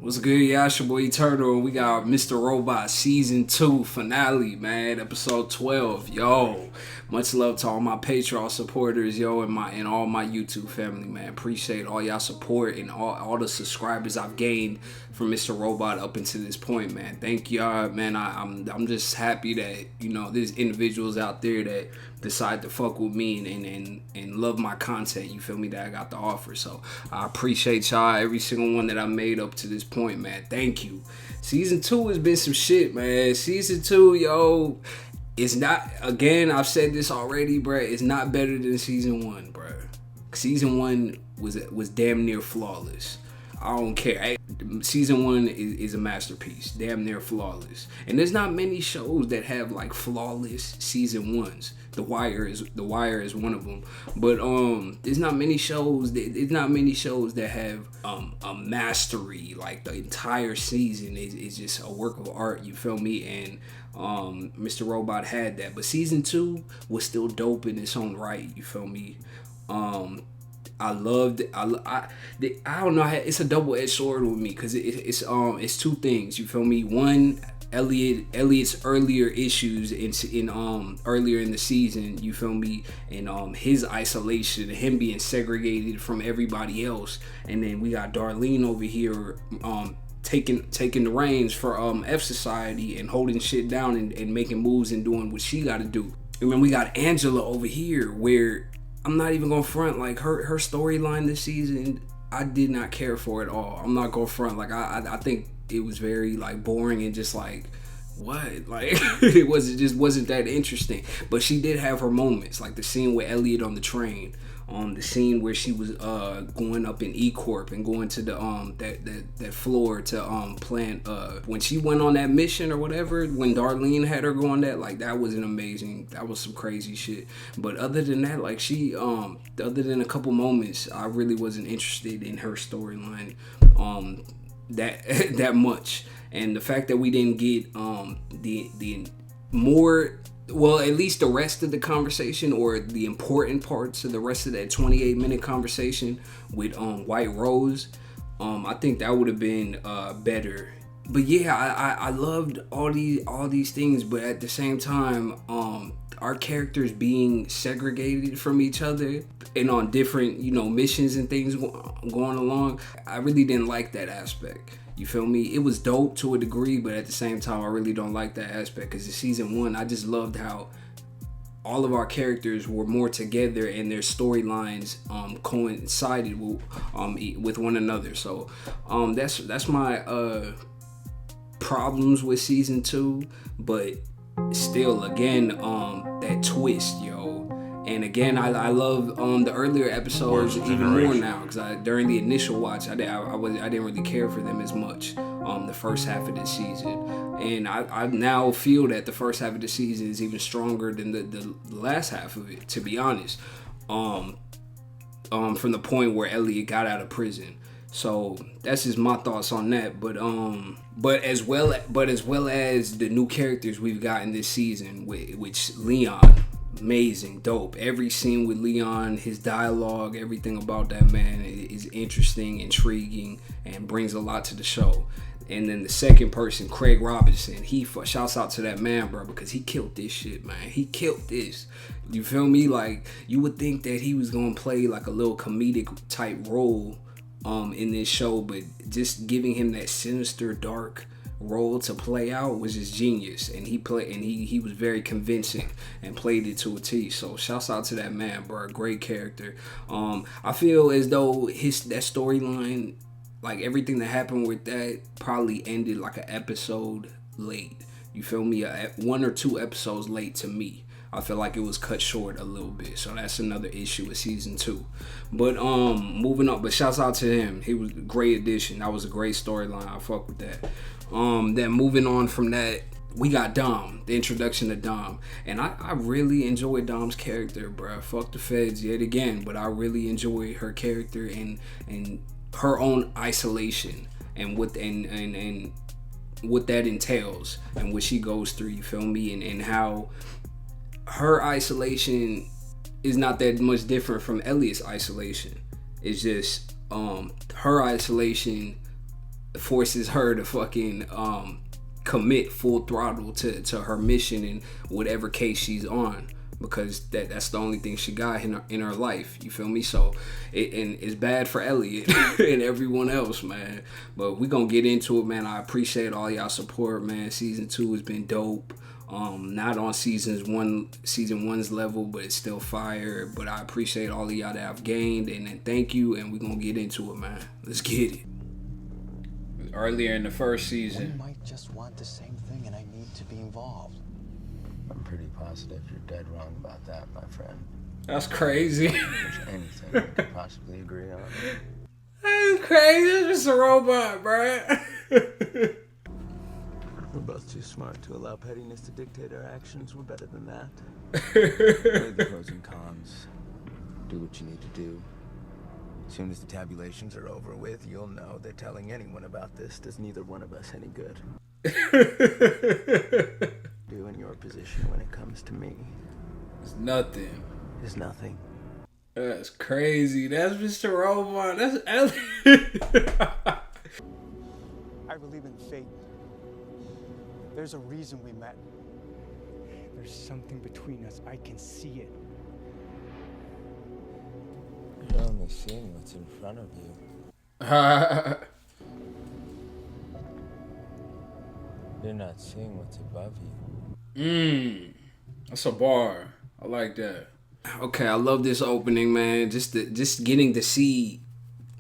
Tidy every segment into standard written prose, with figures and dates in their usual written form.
What's good, y'all? It's your boy Eternal, and we got Mr.Robot Season 2 finale, man. Episode 12. Yo, much love to all my Patreon supporters, yo, and all my YouTube family, man. Appreciate all y'all support and all the subscribers I've gained from Mr.Robot up until this point, man. Thank y'all, man. I'm just happy that, there's individuals out there that decide to fuck with me and love my content, you feel me, that I got to offer. So I appreciate y'all, every single one that I made up to this point, man. Thank you. Season 2 has been some shit, man. Season 2, yo, it's not, again, I've said this already, bruh, it's not better than Season 1, bruh. Season 1 was damn near flawless. I don't care. Season 1 is a masterpiece, damn near flawless. And there's not many shows that have like flawless season 1s. The Wire is one of them. But there's not many shows that have a mastery. Like the entire season is just a work of art, you feel me? And Mr. Robot had that. But season 2 was still dope in its own right, you feel me? I loved it. I don't know. It's a double-edged sword with me because it's two things. You feel me? One, Elliot's earlier issues in earlier in the season. You feel me? And his isolation, him being segregated from everybody else, and then we got Darlene over here taking the reins for F Society and holding shit down and making moves and doing what she got to do. And then we got Angela over here where, I'm not even gonna front, like her storyline this season, I did not care for at all. I'm not gonna front, like I think it was very like boring and just like, what, like it wasn't that interesting. But she did have her moments, like the scene with Elliot on the train, the scene where she was going up in E Corp and going to the that floor to plant when she went on that mission or whatever, when Darlene had her going, that was that was some crazy shit. But other than that, like other than a couple moments, I really wasn't interested in her storyline that much. And the fact that we didn't get the more, well, at least the rest of the conversation or the important parts of the rest of that 28-minute conversation with White Rose, I think that would have been better. But yeah, I loved all these things, but at the same time, our characters being segregated from each other and on different, missions and things going along, I really didn't like that aspect. You feel me? It was dope to a degree, but at the same time, I really don't like that aspect because in season 1, I just loved how all of our characters were more together and their storylines coincided with one another. So that's my problems with season 2, but still, again, that twist, yo. And again, I love the earlier episodes even more now because during the initial watch, I didn't really care for them as much. The first half of the season, and I now feel that the first half of the season is even stronger than the last half of it. To be honest, from the point where Elliot got out of prison. So that's just my thoughts on that. But as well as the new characters we've gotten this season, which Leon. Amazing, dope. Every scene with Leon, his dialogue, everything about that man is interesting, intriguing, and brings a lot to the show. And then the second person, Craig Robinson, shouts out to that man, bro, because he killed this shit, man. He killed this. You feel me? Like, you would think that he was gonna play like a little comedic type role in this show, but just giving him that sinister, dark role to play out was just genius, and he was very convincing and played it to a T. So shouts out to that man, bro. Great character. I feel as though that storyline, like everything that happened with that, probably ended like an episode late. You feel me? 1 or 2 episodes late to me. I feel like it was cut short a little bit, so that's another issue with season 2. But moving on. But shouts out to him. He was a great addition. That was a great storyline. I fuck with that. Then moving on from that, we got Dom, the introduction to Dom, and I really enjoyed Dom's character, bruh. Fuck the feds yet again, but I really enjoyed her character and her own isolation and what that entails and what she goes through. You feel me? And how her isolation is not that much different from Elliot's isolation. It's just her isolation forces her to fucking commit full throttle to her mission in whatever case she's on, because that's the only thing she got in her life. You feel me? So and it's bad for Elliot and everyone else, man. But we gonna get into it, man. I appreciate all y'all support, man. Season 2 has been dope. Not on season one's level, but it's still fire. But I appreciate all of y'all that I've gained, and thank you. And we're gonna get into it, man. Let's get it. Earlier in the first season, you might just want the same thing, and I need to be involved. I'm pretty positive you're dead wrong about that, my friend. That's crazy. There's anything we could possibly agree on. That's crazy. That's just a robot, bruh. We're both too smart to allow pettiness to dictate our actions. We're better than that. Weigh the pros and cons. Do what you need to do. As soon as the tabulations are over with, you'll know that telling anyone about this does neither one of us any good. Do in your position when it comes to me. It's nothing. Is nothing. That's crazy. That's Mr. Robot. That's Elliot. I believe in fate. There's a reason we met. There's something between us. I can see it. You're only seeing what's in front of you. You're not seeing what's above you. That's a bar. I like that. Okay, I love this opening, man. Just getting to see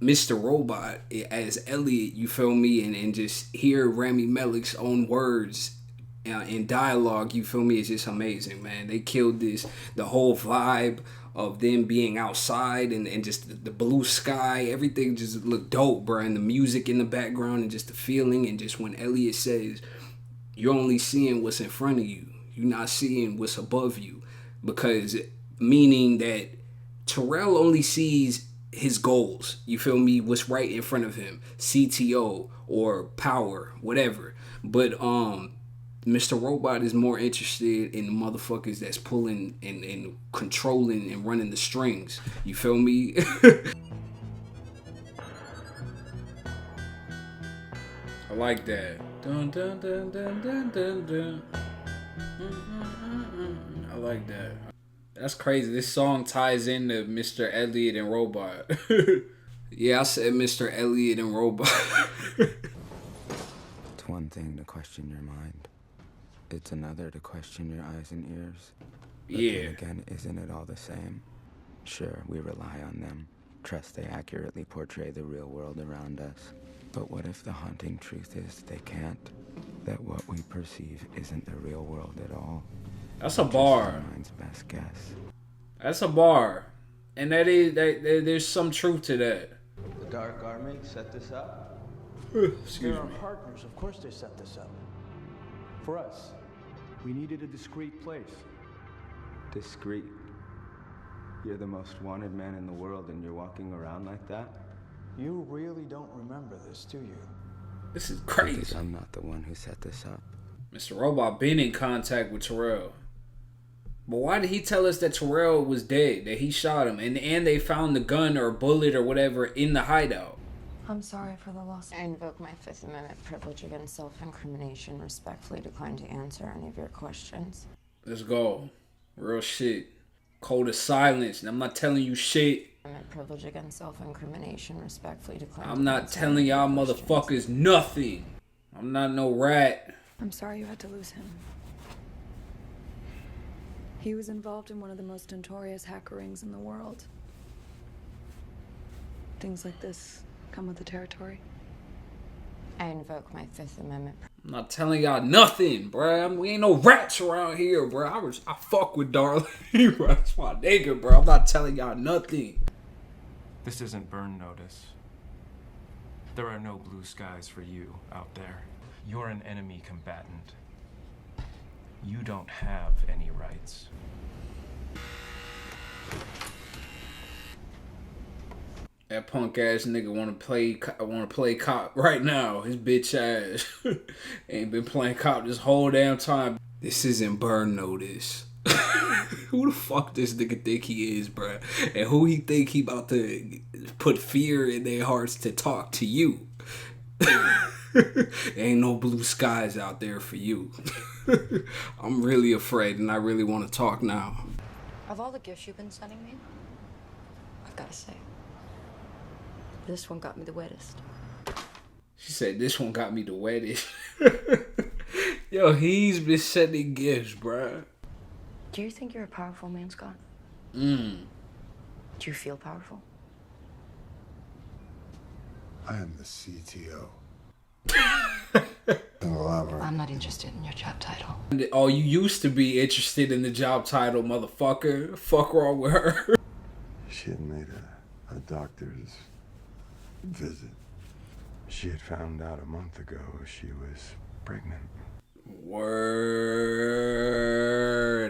Mr. Robot as Elliot, you feel me, and just hear Rami Malek's own words in dialogue, you feel me, it's just amazing, man. They killed this, the whole vibe of them being outside and just the blue sky, everything just looked dope, bro. And the music in the background and just the feeling, and just when Elliot says, you're only seeing what's in front of you, you're not seeing what's above you, because meaning that Terrell only sees his goals, you feel me, what's right in front of him, CTO or power, whatever. But Mr. Robot is more interested in the motherfuckers that's pulling and controlling and running the strings, you feel me. I like that. Dun, dun, dun, dun, dun, dun, dun. I like that. That's crazy. This song ties into Mr. Elliot and Robot. Yeah, I said Mr. Elliot and Robot. It's one thing to question your mind. It's another to question your eyes and ears. But Yeah. then again, isn't it all the same? Sure, we rely on them. Trust they accurately portray the real world around us. But what if the haunting truth is they can't? That what we perceive isn't the real world at all? That's a bar. Mind's best guess. That's a bar. And there's some truth to that. The Dark Army set this up? Excuse They're our me. partners. Of course they set this up. For us, we needed a discreet place. Discreet. You're the most wanted man in the world and you're walking around like that? You really don't remember this, do you? This is Because crazy. I'm not the one who set this up. Mr. Robot been in contact with Terrell. But why did he tell us that Terrell was dead, that he shot him, and they found the gun or bullet or whatever in the hideout? I'm sorry for the loss. I invoke my Fifth Amendment privilege against self-incrimination. Respectfully decline to answer any of your questions. Let's go. Real shit. Code of silence. And I'm not telling you shit. Amendment privilege against self-incrimination. Respectfully decline. I'm to not answer telling any y'all of your questions. motherfuckers nothing. I'm not no rat. I'm sorry you had to lose him. He was involved in one of the most notorious hacker rings in the world. Things like this come with the territory. I invoke my Fifth Amendment. I'm not telling y'all nothing, bruh. We ain't no rats around here, bruh. I fuck with Darlene, bruh. That's my nigga, bruh. I'm not telling y'all nothing. This isn't burn notice. There are no blue skies for you out there. You're an enemy combatant. You don't have any rights. That punk ass nigga want to play cop right now. His bitch ass ain't been playing cop this whole damn time. This isn't burn notice. Who the fuck this nigga think he is, bruh? And who he think he about to put fear in their hearts to talk to you? Ain't no blue skies out there for you. I'm really afraid and I really want to talk now. Of all the gifts you've been sending me, I've got to say, this one got me the wettest. She said, this one got me the wettest. Yo, he's been sending gifts, bruh. Do you think you're a powerful man, Scott? Mm. Do you feel powerful? I am the CTO. Elaborate. I'm not interested in your job title. Oh, you used to be interested in the job title, motherfucker. Fuck wrong with her. She had made a doctor's visit. She had found out a month ago she was pregnant. Word.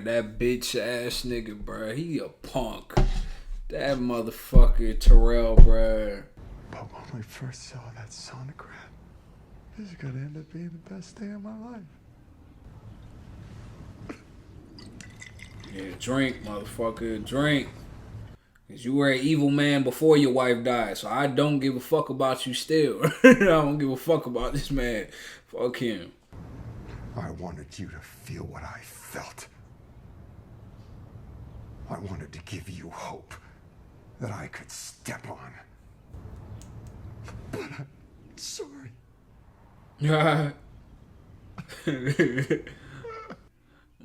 That bitch ass nigga, bruh. He a punk. That motherfucker Terrell, bruh. But when we first saw that sonograph, this is gonna end up being the best day of my life. Yeah, drink, motherfucker. Drink. Cause you were an evil man before your wife died, so I don't give a fuck about you still. I don't give a fuck about this man. Fuck him. I wanted you to feel what I felt. I wanted to give you hope that I could step on. But I'm sorry.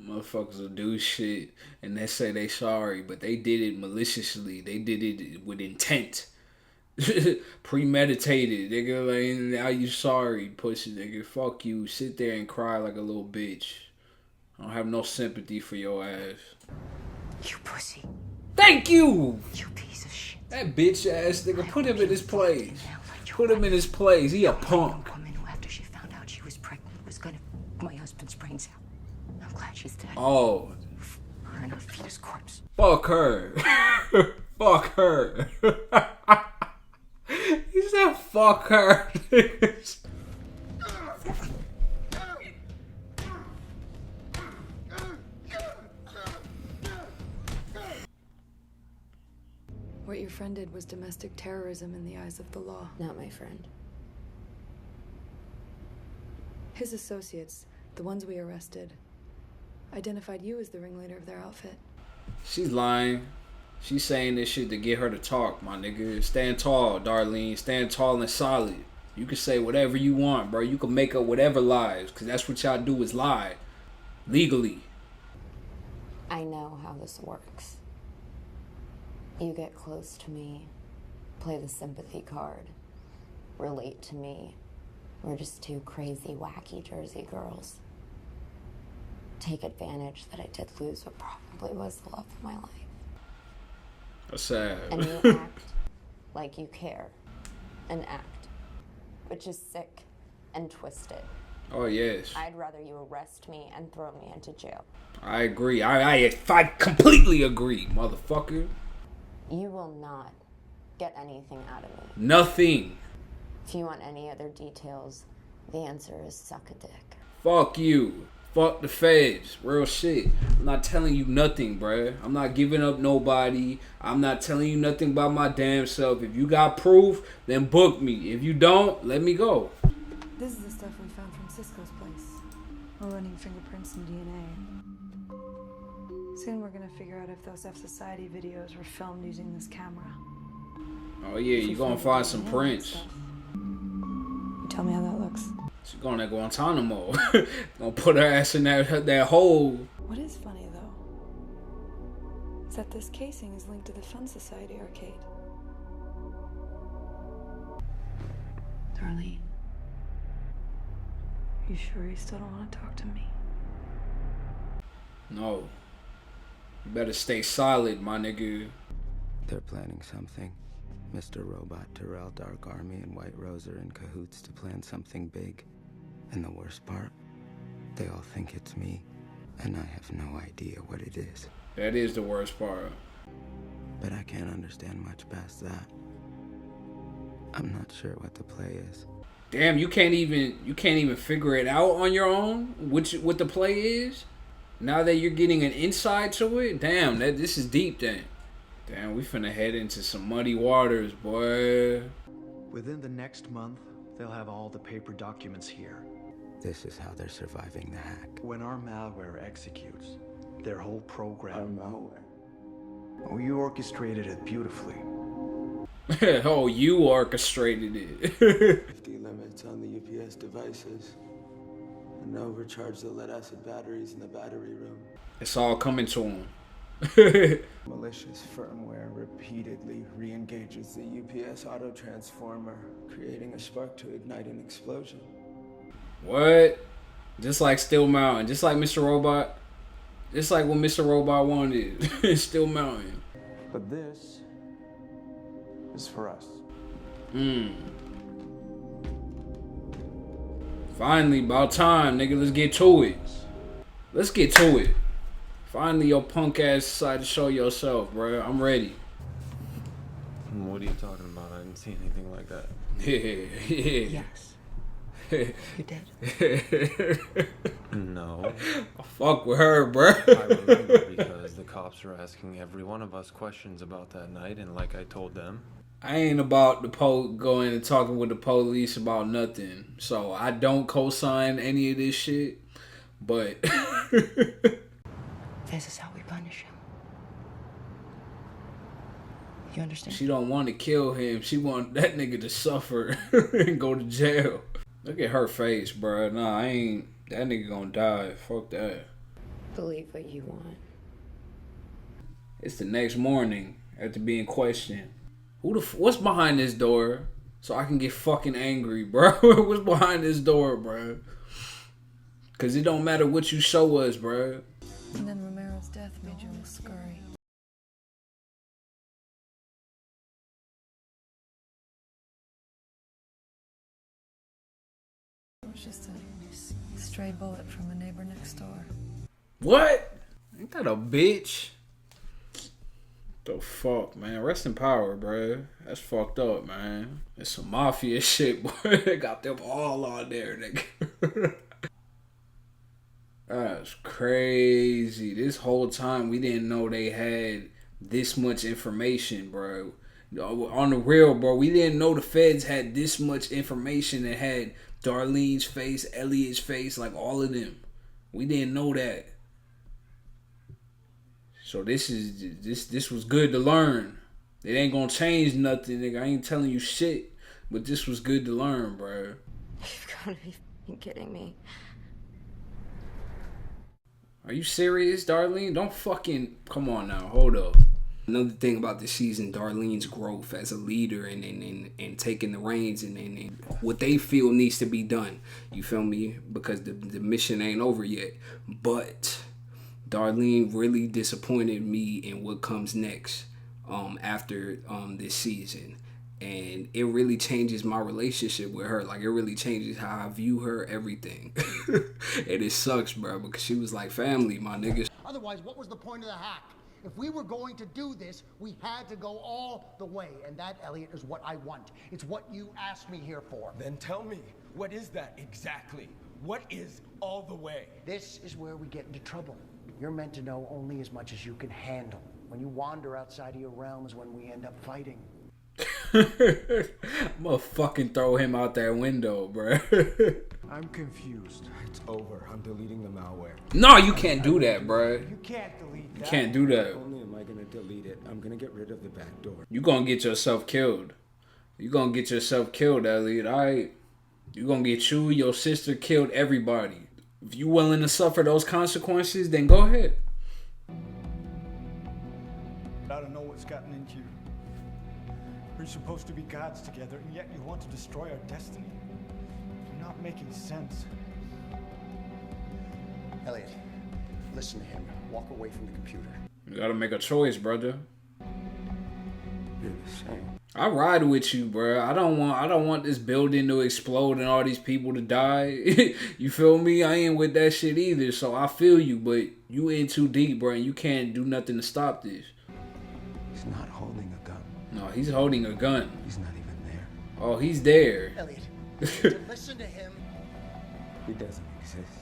Motherfuckers will do shit and they say they sorry, but they did it maliciously. They did it with intent. Premeditated. Nigga, like, now you sorry, pussy nigga. Fuck you. Sit there and cry like a little bitch. I don't have no sympathy for your ass. You pussy. Thank you! You piece of shit. That bitch ass nigga, put him in his place. Put him in his place. He a punk. A woman who, after she found out she was pregnant, was gonna my husband's brains out. I'm glad she's dead. Oh. Her and her fetus corpse. Fuck her. Fuck her. He said fuck her. What your friend did was domestic terrorism in the eyes of the law. Not my friend. His associates, the ones we arrested, identified you as the ringleader of their outfit. She's lying. She's saying this shit to get her to talk, my nigga. Stand tall, Darlene. Stand tall and solid. You can say whatever you want, bro. You can make up whatever lies, because that's what y'all do is lie. Legally. I know how this works. You get close to me, play the sympathy card, relate to me. We're just two crazy, wacky Jersey girls. Take advantage that I did lose what probably was the love of my life. That's sad. And you act like you care. An act, which is sick and twisted. Oh, yes. I'd rather you arrest me and throw me into jail. I agree. I completely agree, motherfucker. You will not get anything out of me. Nothing. If you want any other details, the answer is suck a dick. Fuck you. Fuck the feds. Real shit. I'm not telling you nothing, bruh. I'm not giving up nobody. I'm not telling you nothing about my damn self. If you got proof, then book me. If you don't, let me go. This is the stuff we found from Cisco's place. We're running fingerprints and DNA. Soon we're gonna figure out if those F Society videos were filmed using this camera. Oh yeah, you gonna find some prints. You tell me how that looks. She's going to Guantanamo. Gonna put her ass in that hole. What is funny though is that this casing is linked to the Fun Society arcade. Darlene, you sure you still don't want to talk to me? No. You better stay solid, my nigga. They're planning something. Mr.Robot, Terrell, Dark Army, and White Rose are in cahoots to plan something big. And the worst part, they all think it's me, and I have no idea what it is. That is the worst part. But I can't understand much past that. I'm not sure what the play is. Damn, you can't even figure it out on your own what the play is? Now that you're getting an insight to it? Damn, this is deep then. Damn, we finna head into some muddy waters, boy. Within the next month, They'll have all the paper documents here. This is how they're surviving the hack. When our malware executes, their whole program... Our malware? Oh, you orchestrated it beautifully. Oh, you orchestrated it. Safety limits on the UPS devices. And no recharge the lead-acid batteries in the battery room. It's all coming to him. Malicious firmware repeatedly re-engages the UPS auto transformer, creating a spark to ignite an explosion. What? Just like Steel Mountain, just like Mr. Robot, just like what Mr. Robot wanted. Steel Mountain. But this is for us. Finally, about time, nigga. Let's get to it. Let's get to it. Finally, your punk ass decided to show yourself, bro. I'm ready. What are you talking about? I didn't see anything like that. Yeah. Yes. You did? No. I fuck with her, bro. I remember because the cops were asking every one of us questions about that night, and like I told them, I ain't about the going and talking with the police about nothing. So I don't co-sign any of this shit. But This is how we punish him. You understand? she don't want to kill him. She want that nigga to suffer and go to jail. Look at her face, bro. Nah, I ain't. That nigga gonna die. Fuck that. Believe what you want. It's the next morning after being questioned. What's behind this door? So I can get fucking angry, bro. What's behind this door, bro? Cause it don't matter what you show us, bro. And then Romero's death made you look scurry. It was just a stray bullet from a neighbor next door. What? Ain't that a bitch? The fuck, man. Rest in power, bro. That's fucked up, man. It's some mafia shit, boy. They got them all on there, nigga. That's crazy. This whole time we didn't know they had this much information, bro. On the real, bro, we didn't know the feds had this much information that had Darlene's face, Elliot's face, like all of them. We didn't know that. So this was good to learn. It ain't gonna change nothing, nigga. I ain't telling you shit, but this was good to learn, bro. You've gotta be kidding me. Are you serious, Darlene? Don't fucking... Come on now. Hold up. Another thing about this season, Darlene's growth as a leader and taking the reins and what they feel needs to be done. You feel me? Because the mission ain't over yet. But Darlene really disappointed me in what comes next after this season. And it really changes my relationship with her. Like, it really changes how I view her, everything. And it sucks, bro, because she was like family, my niggas. Otherwise, what was the point of the hack? If we were going to do this, we had to go all the way. And that, Elliot, is what I want. It's what you asked me here for. Then tell me, what is that exactly? What is all the way? This is where we get into trouble. You're meant to know only as much as you can handle. When you wander outside of your realm is when we end up fighting. I'm gonna fucking throw him out that window, bro. I'm confused. It's over. I'm deleting the malware. No, you can't do that, bro. You can't delete that. You can't do that. Not only am I gonna delete it, I'm gonna get rid of the back door. You gonna get yourself killed. You gonna get yourself killed, Elliot. Alright? You gonna get you, your sister killed, everybody. If you willing to suffer those consequences, then go ahead. I don't know what's gotten into you. We're supposed to be gods together, and yet you want to destroy our destiny. You're not making sense. Elliot, listen to him. Walk away from the computer. You gotta make a choice, brother. You're the same. I ride with you, bro. I don't want this building to explode and all these people to die. You feel me? I ain't with that shit either. So I feel you, but you in too deep, bro, and you can't do nothing to stop this. He's not holding a gun. No, he's holding a gun. He's not even there. Oh, he's there. Elliot, you need to listen to him. He doesn't exist.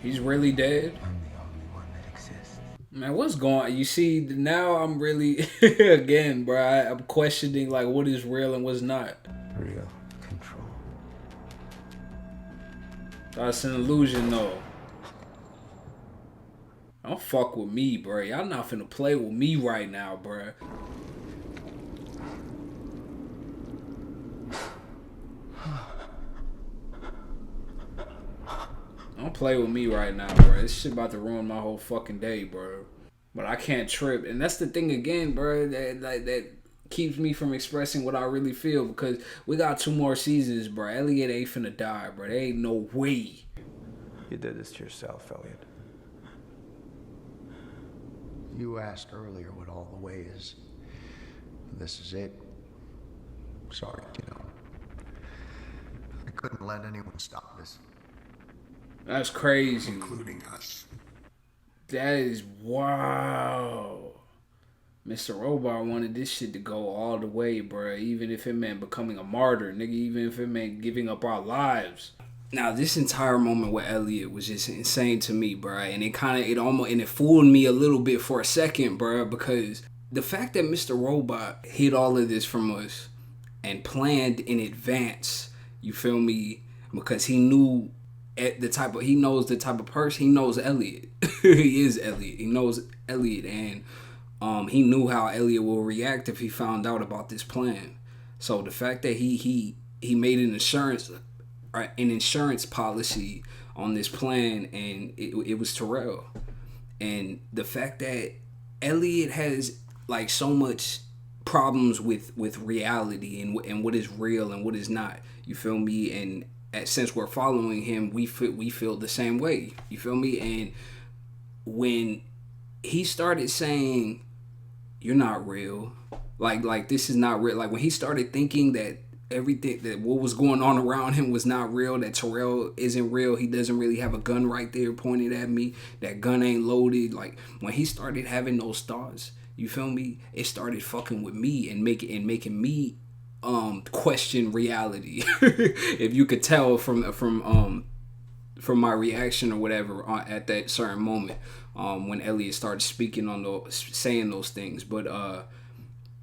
He's really dead. I'm the only one that exists. Man, what's going? You see, now I'm really again, bro. I'm questioning like what is real and what's not. Real control. That's an illusion, though. Don't fuck with me, bro. Y'all not finna play with me right now, bro. Don't play with me right now, bro. This shit about to ruin my whole fucking day, bro. But I can't trip, and that's the thing again, bro. That keeps me from expressing what I really feel because we got 2 more seasons, bro. Elliot ain't finna die, bro. There ain't no way. You did this to yourself, Elliot. You asked earlier what all the way is. This is it. Sorry, I couldn't let anyone stop this. That's crazy. Including us. That is wow. Mr. Robot wanted this shit to go all the way, bro. Even if it meant becoming a martyr, nigga. Even if it meant giving up our lives. Now, this entire moment with Elliot was just insane to me, bro. And it fooled me a little bit for a second, bro, because the fact that Mr. Robot hid all of this from us and planned in advance, you feel me? Because he knows the type of person. He knows Elliot. He is Elliot. He knows Elliot, and he knew how Elliot will react if he found out about this plan. So the fact that he made an insurance policy on this plan, and it was Terrell, and the fact that Elliot has like so much problems with reality and what is real and what is not, you feel me? And since we're following him, we feel the same way, you feel me? And when he started saying you're not real, like this is not real, like when he started thinking that everything, that what was going on around him was not real, that Terrell isn't real, he doesn't really have a gun right there pointed at me, that gun ain't loaded, like when he started having those thoughts, you feel me, it started fucking with me and making me question reality. If you could tell from my reaction or whatever at that certain moment, when Elliot started saying those things. But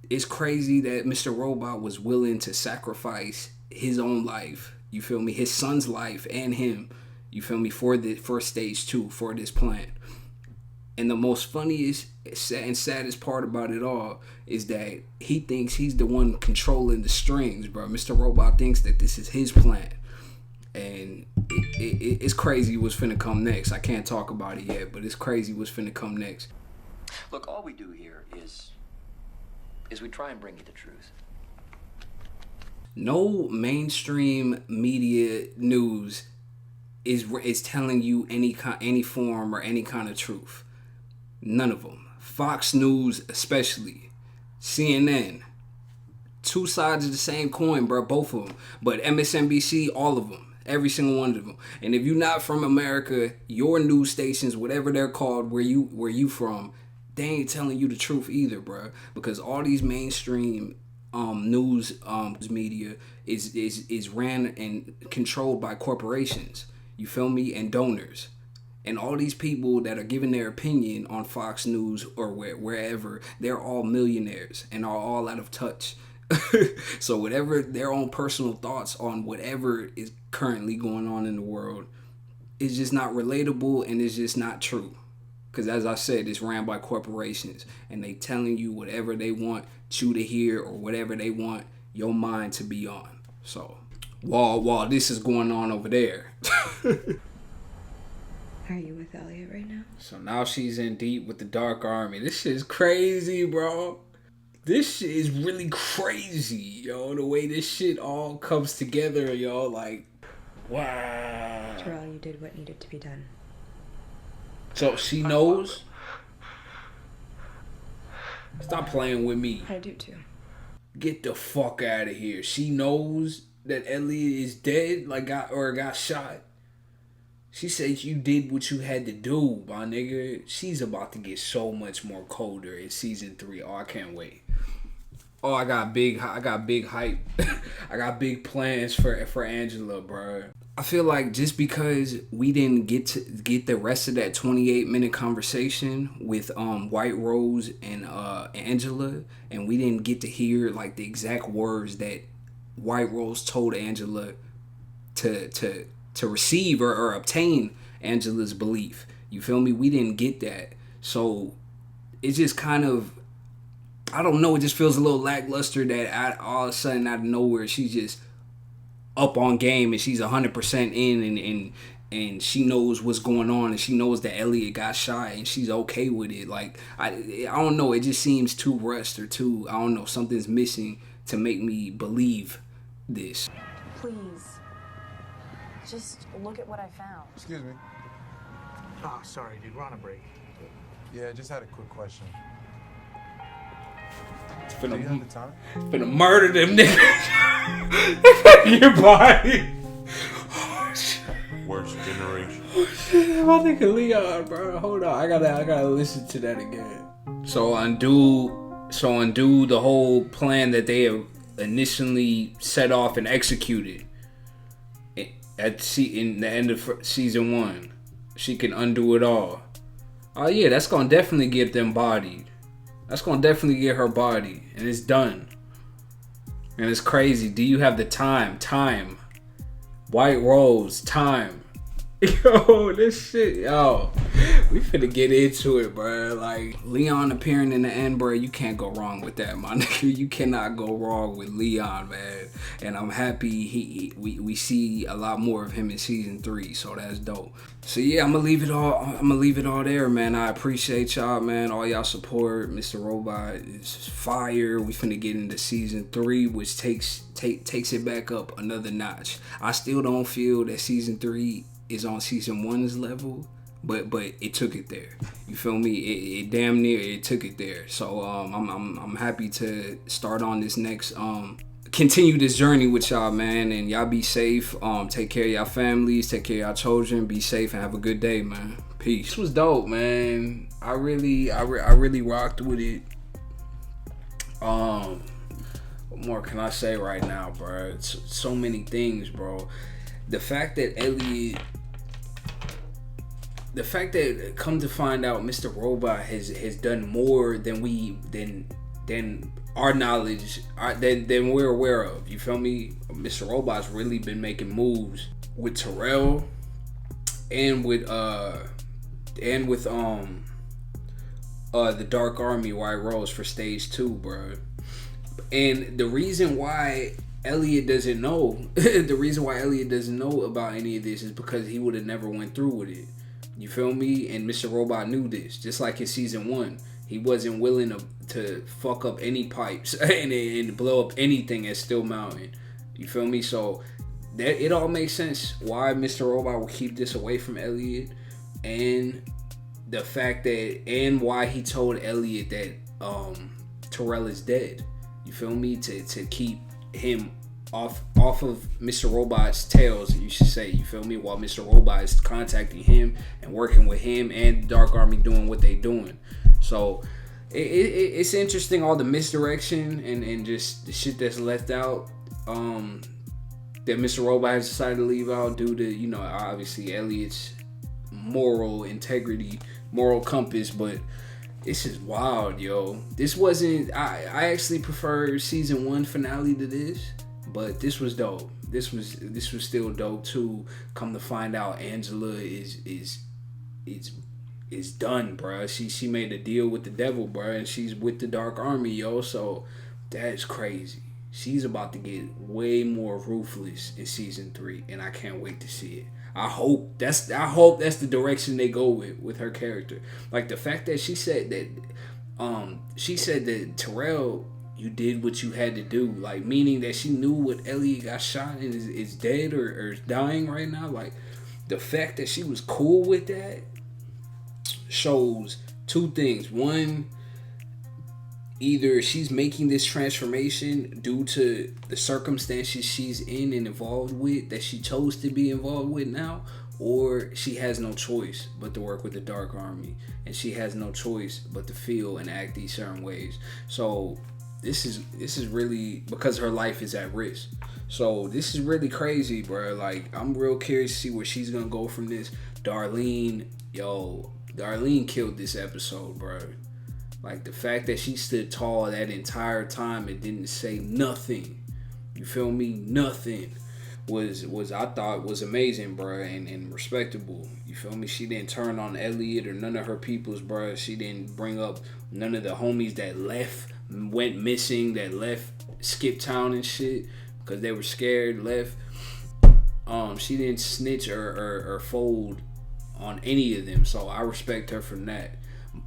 it's crazy that Mr. Robot was willing to sacrifice his own life, you feel me, his son's life and him, you feel me, for stage 2, for this plan. And the most funniest and saddest part about it all is that he thinks he's the one controlling the strings, bro. Mr. Robot thinks that this is his plan. And it's crazy what's finna come next. I can't talk about it yet, but it's crazy what's finna come next. Look, all we do here is we try and bring you the truth. No mainstream media news is telling you any form or any kind of truth. None of them. Fox News especially. CNN. 2 sides of the same coin, bro. Both of them. But MSNBC, all of them. Every single one of them. And if you're not from America, your news stations, whatever they're called, where you from, they ain't telling you the truth either, bro. Because all these mainstream news media is ran and controlled by corporations. You feel me? And donors. And all these people that are giving their opinion on Fox News or wherever, they're all millionaires and are all out of touch. So whatever their own personal thoughts on whatever is currently going on in the world is just not relatable, and it's just not true. Because as I said, it's ran by corporations, and they telling you whatever they want you to hear or whatever they want your mind to be on. So while this is going on over there. Are you with Elliot right now? So now she's in deep with the Dark Army. This shit is crazy, bro. This shit is really crazy, yo. The way this shit all comes together, yo. Like, wow. Terrell, you did what needed to be done. So she knows? Stop playing with me. I do too. Get the fuck out of here. She knows that Elliot is dead, like got shot. She said you did what you had to do, my nigga. She's about to get so much more colder in season 3. Oh, I can't wait. Oh, I got big hype. I got big plans for Angela, bro. I feel like just because we didn't get the rest of that 28-minute conversation with White Rose and Angela, and we didn't get to hear like the exact words that White Rose told Angela to receive or obtain Angela's belief. You feel me? We didn't get that. So it's just kind of, I don't know, it just feels a little lackluster that all of a sudden out of nowhere she's just up on game and she's 100% in and she knows what's going on and she knows that Elliot got shot and she's okay with it. Like I don't know, it just seems too rushed or too, I don't know, something's missing to make me believe this. Please, just look at what I found. Excuse me. Oh, sorry, dude. We're on a break. Yeah, just had a quick question. Do you have the time? Finna murder them niggas. Your body. Worst generation. My nigga Leon, bro. Hold on. I gotta listen to that again. So undo the whole plan that they have initially set off and executed in the end of season 1. She can undo it all. Oh yeah, that's gonna definitely get them bodied. That's gonna definitely get her body, and it's done. And it's crazy. Do you have the time? Time. White Rose. Time. Yo, this shit. Yo, we finna get into it, bro. Like Leon appearing in the end, bro. You can't go wrong with that, my nigga. You cannot go wrong with Leon, man. And I'm happy we see a lot more of him in season 3, so that's dope. So yeah, I'm gonna leave it all there, man. I appreciate y'all, man. All y'all support. Mr.Robot is fire. We finna get into season 3, which takes it back up another notch. I still don't feel that season 3 is on season 1's level, but it took it there. You feel me? It damn near it took it there. So I'm happy to start on this next continue this journey with y'all, man. And y'all be safe. Take care of y'all families. Take care of y'all children. Be safe and have a good day, man. Peace. This was dope, man. I really rocked with it. What more can I say right now, bro? It's so many things, bro. The fact that come to find out Mr.Robot has done more than our knowledge, than we're aware of. You feel me? Mr.Robot's really been making moves with Terrell and with the Dark Army White Rose for stage 2, bro. And the reason why Elliot doesn't know about any of this is because he would have never went through with it. You feel me? And Mr.Robot knew this. Just like in season 1, he wasn't willing to fuck up any pipes and blow up anything at Steel Mountain. You feel me? So that it all makes sense why Mr.Robot will keep this away from Elliot, and the fact that, and why he told Elliot that Terrell is dead. You feel me? To keep him off of Mr. Robot's tails, you should say. You feel me? While Mr. Robot is contacting him and working with him and the Dark Army doing what they doing. So it's interesting, all the misdirection and just the shit that's left out that Mr. Robot has decided to leave out due to, you know, obviously Elliot's moral integrity, moral compass. But this is wild, yo. This wasn't, I actually prefer season 1 finale to this, but this was dope. This was still dope too. Come to find out, Angela is done, bro. She made a deal with the devil, bro, and she's with the Dark Army, yo. So that's crazy. She's about to get way more ruthless in season 3, and I can't wait to see it. I hope that's the direction they go with her character. Like the fact that she said that Terrell, you did what you had to do, like meaning that she knew what Elliot got shot and is dead or is dying right now. Like the fact that she was cool with that shows 2 things. One, either she's making this transformation due to the circumstances she's in and involved with, that she chose to be involved with now, or she has no choice but to work with the Dark Army, and she has no choice but to feel and act these certain ways. So this is really because her life is at risk. So this is really crazy, bro. Like, I'm real curious to see where she's gonna go from this. Darlene killed this episode, bro. Like, the fact that she stood tall that entire time and didn't say nothing, you feel me? Nothing was I thought was amazing, bro, and respectable. You feel me? She didn't turn on Elliot or none of her peoples, bro. She didn't bring up none of the homies that went missing, that left Skip Town and shit because they were scared, left. She didn't snitch or fold on any of them, so I respect her for that.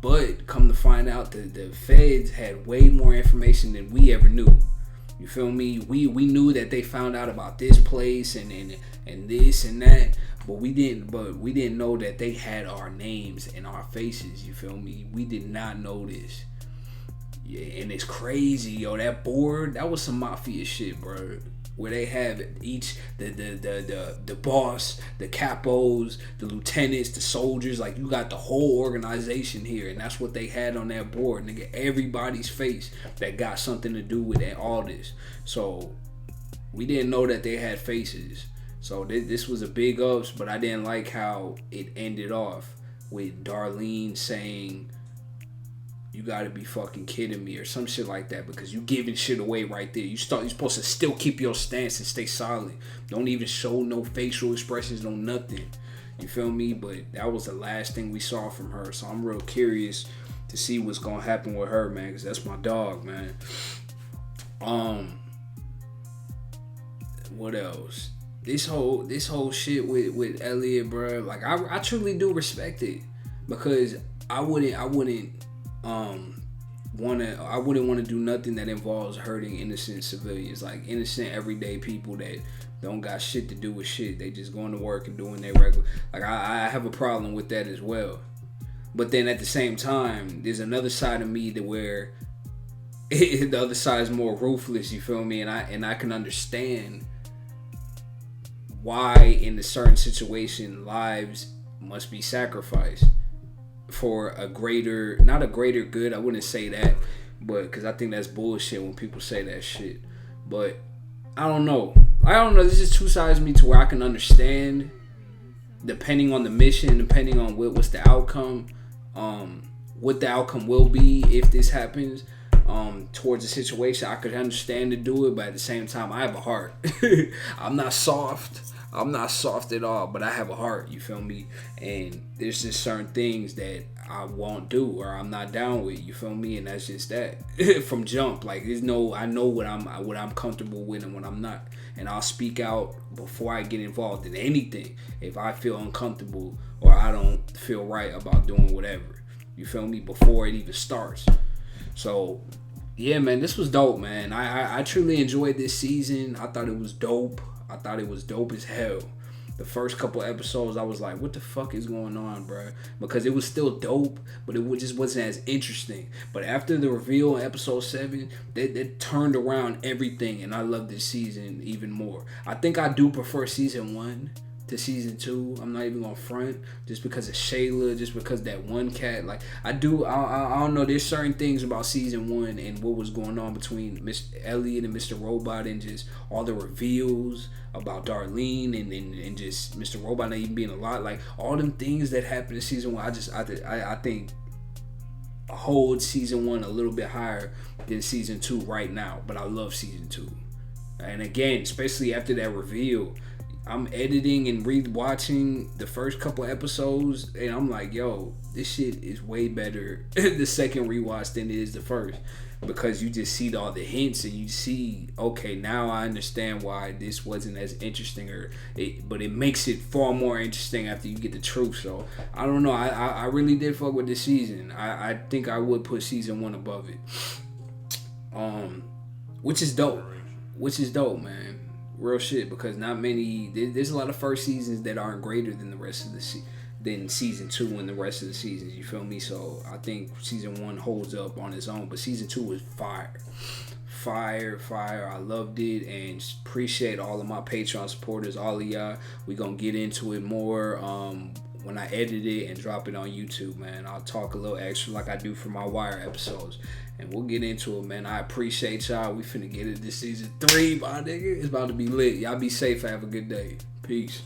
But come to find out that the feds had way more information than we ever knew. You feel me? We knew that they found out about this place and this and that, but we didn't know that they had our names and our faces. You feel me? We did not know this. Yeah, and it's crazy, yo. That board, that was some mafia shit, bro. Where they have each the boss, the capos, the lieutenants, the soldiers. Like, you got the whole organization here, and that's what they had on that board, nigga. Everybody's face that got something to do with all this. So we didn't know that they had faces. So this was a big ups, but I didn't like how it ended off with Darlene saying, "You gotta be fucking kidding me," or some shit like that, because you giving shit away right there. You're supposed to still keep your stance and stay solid. Don't even show no facial expressions, no nothing. You feel me? But that was the last thing we saw from her. So I'm real curious to see what's gonna happen with her, man, because that's my dog, man. What else? This whole shit with Elliot, bro. Like, I truly do respect it, because I wouldn't want to do nothing that involves hurting innocent civilians, like innocent everyday people that don't got shit to do with shit. They just going to work and doing their regular. Like, I have a problem with that as well. But then at the same time, there's another side of me that where the other side is more ruthless. You feel me? And I can understand why in a certain situation lives must be sacrificed for a greater, not a greater good. I wouldn't say that, but because I think that's bullshit when people say that shit. But I don't know. There's just two sides of me to where I can understand, depending on the mission, depending on what's the outcome, what the outcome will be if this happens. Towards the situation, I could understand to do it, but at the same time, I have a heart. I'm not soft at all, but I have a heart, you feel me? And there's just certain things that I won't do or I'm not down with, you feel me? And that's just that from jump. Like, I know what I'm comfortable with and what I'm not, and I'll speak out before I get involved in anything if I feel uncomfortable or I don't feel right about doing whatever, you feel me, before it even starts. So yeah, man, this was dope, man. I truly enjoyed this season. I thought it was dope. I thought it was dope as hell. The first couple episodes, I was like, what the fuck is going on, bro? Because it was still dope, but it just wasn't as interesting. But after the reveal in episode 7, they turned around everything, and I love this season even more. I think I do prefer season 1 to season 2. I'm not even gonna front, just because of Shayla, just because that one cat. Like, I don't know, there's certain things about season 1 and what was going on between Mr. Elliot and Mr. Robot, and just all the reveals about Darlene and just Mr. Robot not even being alive. Like, all them things that happened in season 1, I think hold season 1 a little bit higher than season 2 right now. But I love season 2, and again, especially after that reveal, I'm editing and rewatching the first couple episodes, and I'm like, yo, this shit is way better the second rewatch than it is the first, because you just see all the hints and you see, okay, now I understand why this wasn't as interesting, but it makes it far more interesting after you get the truth. So I don't know, I really did fuck with this season. I think I would put season 1 above it, which is dope, man. Real shit, because not many. There's a lot of first seasons that aren't greater than the rest of than season 2 and the rest of the seasons. You feel me? So I think season 1 holds up on its own, but season 2 was fire. I loved it, and appreciate all of my Patreon supporters, all of y'all. We gonna get into it more when I edit it and drop it on YouTube, man. I'll talk a little extra like I do for my Wire episodes. And we'll get into it, man. I appreciate y'all. We finna get it this season 3, my nigga. It's about to be lit. Y'all be safe. Have a good day. Peace.